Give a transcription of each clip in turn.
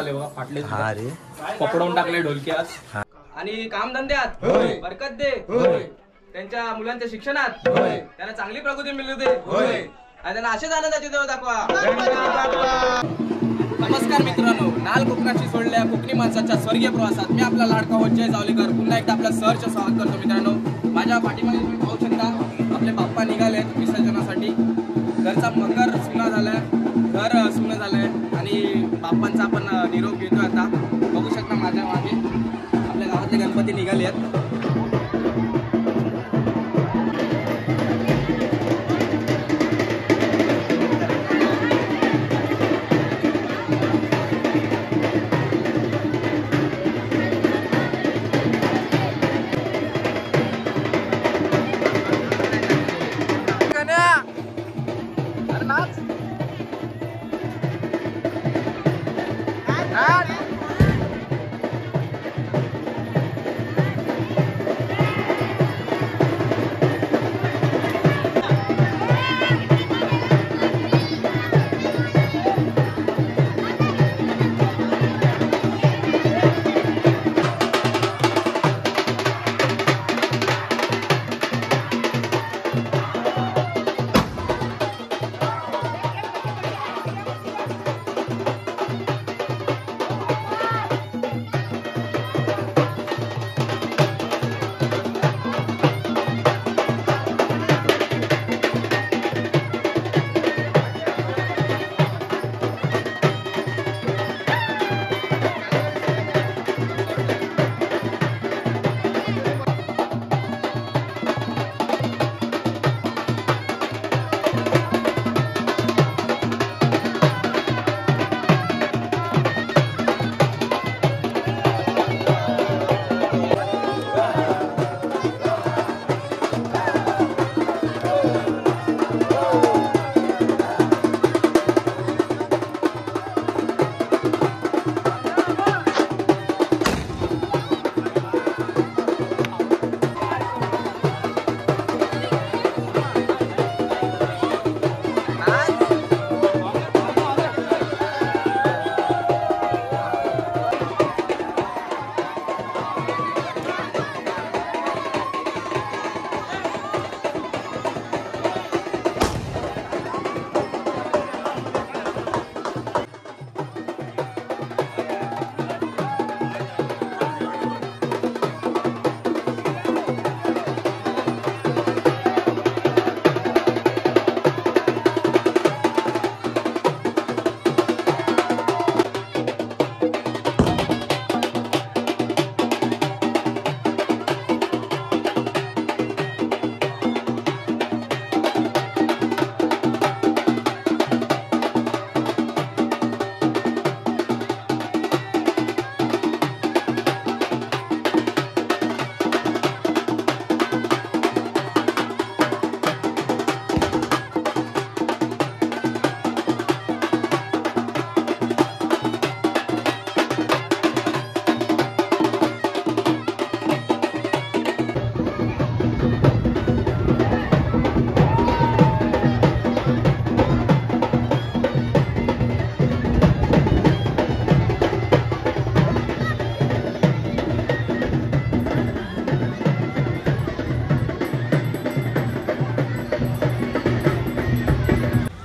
झाले बघा, फाटले. हा रे, पकडवून टाकले ढोलक्यात. आणि कामधंद्यात बरकत दे, त्यांच्या मुलांच्या शिक्षणात त्यांना चांगली प्रगती मिळू दे, आणि त्यांना असेच आनंदाचे देव दाखवा. नमस्कार मित्रांनो, नाल कोकणाची सोडल्या कोकणी माणसाच्या स्वर्गीय प्रवासात मी आपला लाडका वज्जय जावलेकर पुन्हा एकदा आपल्या सहर्ष स्वागत करतो. मित्रांनो, माझ्या पाठीमागे तुम्ही पाहू शकता आपले बाप्पा निघालेत विसर्जनासाठी. घरचा मकर सुना झालाय, घर सुनं झालंय आणि बाप्पांचा आपण निरोप घेतोय. आता बघू शकता माझ्या मागे आपल्या गावातले गणपती निघाले आहेत.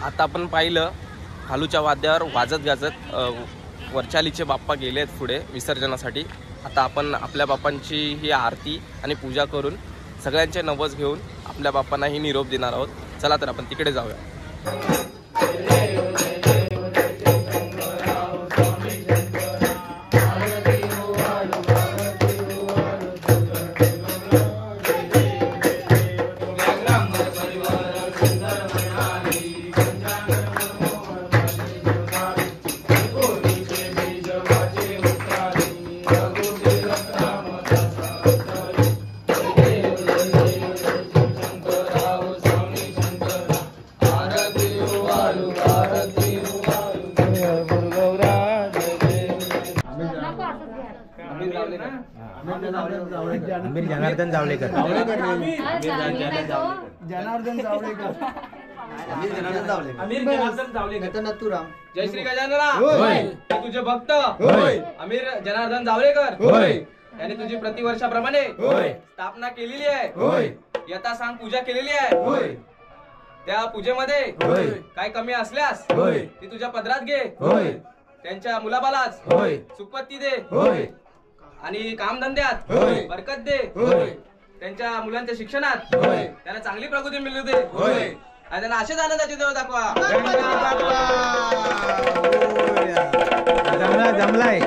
आता आपण पाहिलं खालूच्या वाद्यावर वाजत गाजत वरचालीचे बाप्पा गेले आहेत पुढे विसर्जनासाठी. आता आपण आपल्या बाप्पांची ही आरती आणि पूजा करून सगळ्यांचे नवस घेऊन आपल्या बाप्पांनाही निरोप देणार आहोत. चला तर आपण तिकडे जाऊया. आमिर जनार्दन जावळेकर. जनार्दन जावळेकर. अमीर जनार्दन जावलेकर. नथुराम. जय श्री गजानना. तुझे भक्त अमीर जनार्दन जावलेकर याने तुझी प्रतिवर्षाप्रमाणे स्थापना केलेली आहे. यथा सांग पूजा केलेली आहे. त्या पूजेमध्ये काय कमी असल्यास ती तुझ्या पदरात घे. त्यांच्या मुलाबालाच सुखपत्ती दे आणि कामधंद्यात बरकत दे. त्यांच्या मुलांच्या शिक्षणात त्यांना चांगली प्रगती मिळू दे आणि त्यांना असेच आनंदाचे देव दाखवा. जमलाय.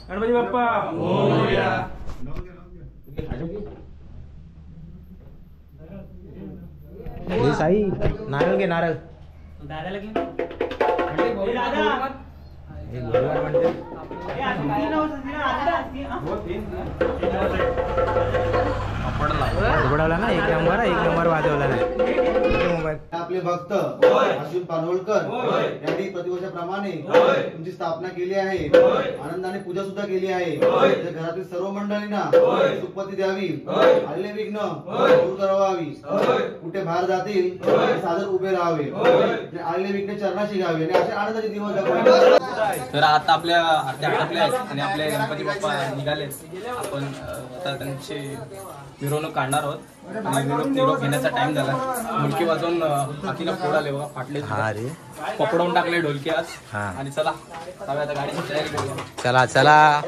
गणपती बाप्पा मोरया. साई नारळ घे. नारळ दादाला घे. उघडवला ना. एक नंबर वाजवला नाही. आपले भक्त अश्विन पानोळकर यांनी प्रतिवर्षाप्रमाणे तुमची स्थापना केली आहे. आनंदाने पूजा सुद्धा केली आहे. घरातील सर्व मंडळींना सुखपती द्यावी. आलेले विघ्न दूर करावी. कुठे बाहेर जातील सादर उभे राहावे. आलेले विघ्न चरणाशी घ्यावे आणि असे आनंदाचे दिवस जगावे. तर आता आपल्या आरत्या आटपल्या आहेत आणि आपले गणपती बाप्पा निघालेत. आपण आता त्यांची मिरवणूक काढणार आहोत आणि निरोप घेण्याचा टाइम झाला. मुलकी वाजवून हातीला फोड आले बघा, फाटले. पकडवून टाकले ढोलकी आज. आणि चला आता गाडीची तयारी करूया. चला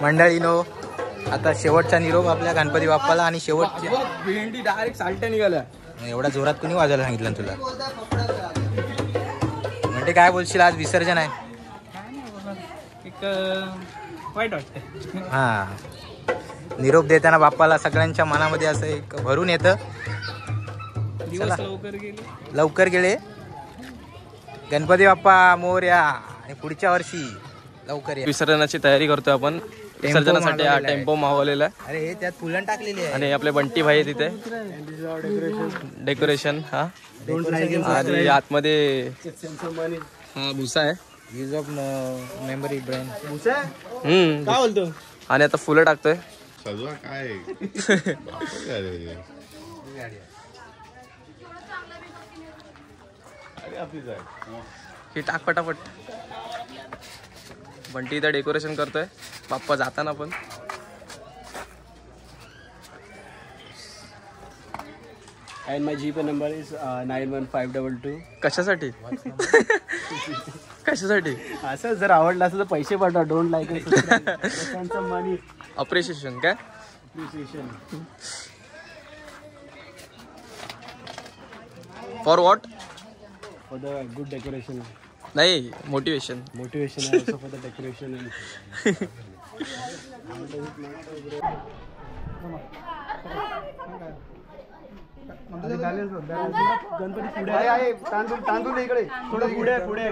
मंडळीनो, आता शेवटचा निरोप आपल्या गणपती बाप्पाला. आणि शेवटची भेंडी डायरेक्ट सालट्या निघाल्या. एवढा जोरात कुणी वाजवायला सांगितलं तुला? म्हणजे काय बोलशील? आज विसर्जन आहे. एक वाईट वाटतंय. हा, निरोप देताना बाप्पाला सगळ्यांच्या मनामध्ये असं एक भरून येतं. लवकर गेले. गणपती बाप्पा मोरया. आणि पुढच्या वर्षी लवकर या. विसर्जनाची तयारी करतोय आपण. विसर्जनासाठी हा टेम्पो मागवलेला आहे. अरे त्यात फुलं टाकलेली आहे. आणि आपले बंटी भाई तिथे डेकोरेशन. हा, आणि आतमध्ये हा भुसा आहे. Use of memory brain. काय बोलतो? आणि आता फुलं टाकतोय. काय हे टाक पटापट. बंटी इथं डेकोरेशन करतोय. बाप्पा जाताना पण and my GPay number is 91522. कशासाठी कशासाठी असं जर आवडलं असं तर पैसे पाठवा. डोंट लाईक त्यांचं मनी अप्रिशिएशन काय appreciation for what for the good decoration. नाही motivation motivation also for the decoration and Ganpati पुढे आहे. तांदूळ इकडे थोडं पुढे पुढे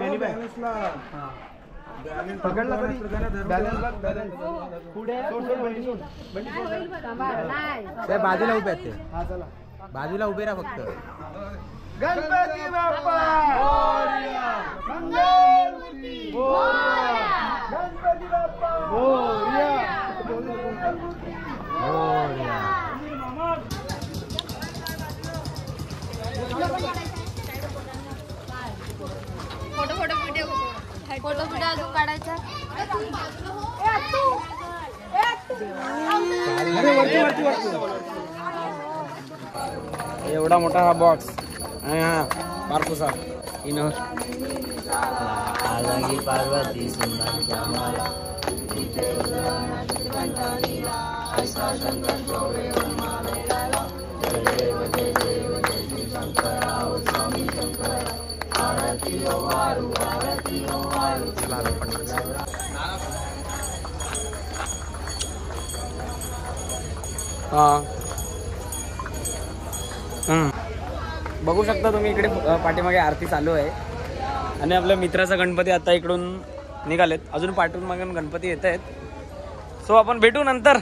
पकडला पुढे बाजूला उभे आहेत ते. बाजूला उभे राहा फक्त. गणपती बाप्पा मोरया मंगलमूर्ती मोरया गणपती बाप्पा मोरया मोरया. फोटो अजून काढायचा. एवढा मोठा हा बॉक्स आणि हा बारकोसा इनर. पार्वती सुंदर बघू शकता तुम्ही इकडे पाठीमागे आरती चालू आहे आणि आपल्या मित्राचा गणपती आता इकडून निघालेत. अजून पाठवून मागे गणपती येत आहेत. सो आपण भेटू नंतर.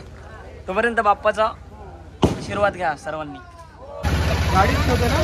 तोपर्यंत बाप्पाचा आशीर्वाद घ्या सर्वांनी. गाडीच होते ना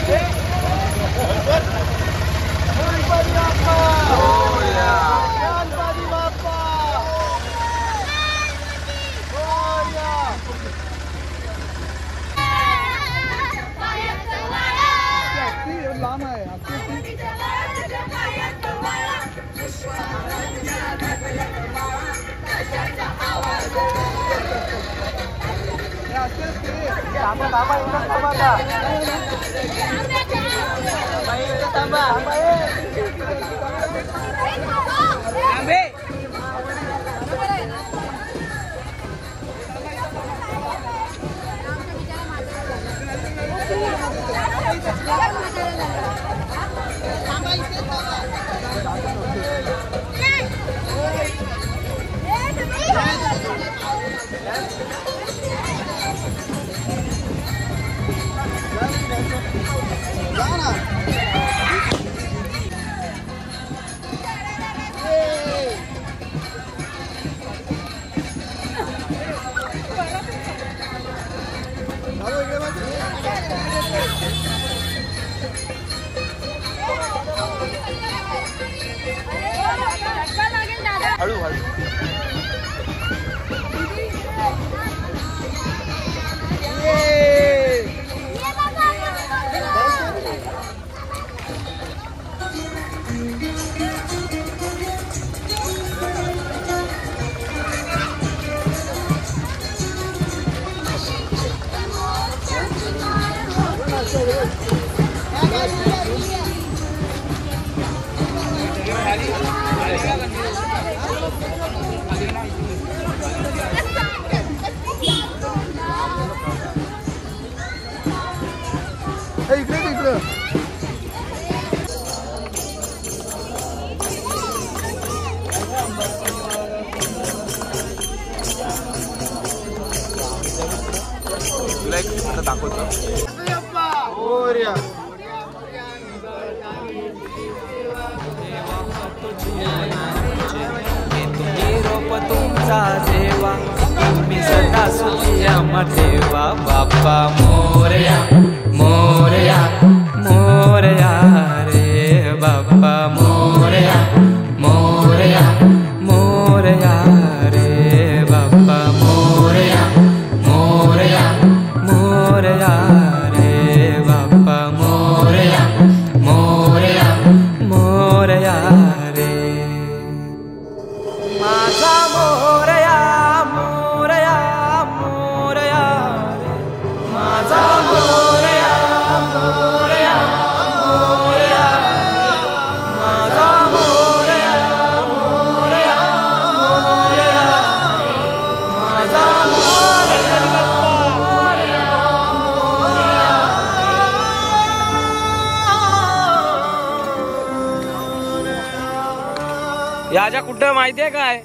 तुमचा जेवा तुम्ही सदा सुखिया मठेवा. बाप्पा मोरया मोरया मोरया रे बाप्पा मोरया मोरया मोरया रे बाप्पा मोरया मोरया मोरया रे बाप्पा मोरया मोरया मोरया रे. माझा मोरया मोरया मोरया रे माझा मोरया याच्या कुठं माहितीये काय?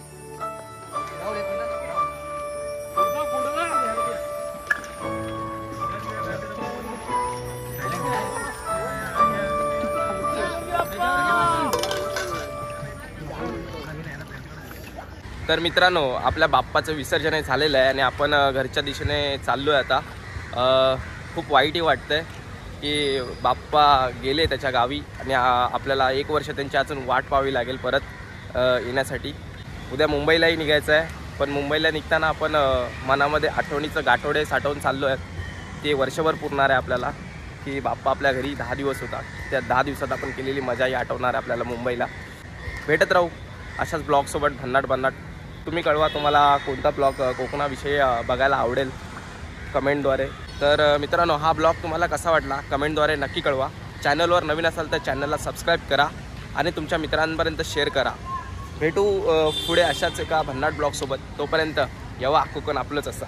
तर मित्रांनो, आपल्या बाप्पाचं विसर्जन झालेलं आहे आणि आपण घरच्या दिशेने चाललो आहे आता. खूप वाईटही वाटतंय की बाप्पा गेले त्याच्या गावी आणि आपल्याला 1 वर्ष त्यांची अजून वाट पाहावी लागेल परत येण्यासाठी. उद्या मुंबईलाही निघायचं आहे, पण मुंबईला निघताना आपण मनामध्ये आठवणीचं गाठोडे साठवून चाललो आहेत. ते वर्षभर पुरणार आहे आपल्याला की बाप्पा आपल्या घरी 10 दिवस होता. त्या 10 दिवसात आपण केलेली मजाही आठवणार आहे आपल्याला मुंबईला. भेटत राहू अशाच ब्लॉगसोबत भन्नाट. तुम्ही कळवा तुम्हाला कोणता ब्लॉग कोकणाविषयी बघायला आवडेल कमेंटद्वारे. तर मित्रांनो, हा ब्लॉग तुम्हाला कसा वाटला कमेंटद्वारे नक्की कळवा. चॅनलवर नवीन असाल तर चॅनलला सबस्क्राईब करा आणि तुमच्या मित्रांपर्यंत शेअर करा. भेटू पुढे अशाच एका भन्नाट ब्लॉगसोबत. तोपर्यंत येवा कोकण आपलंच असा.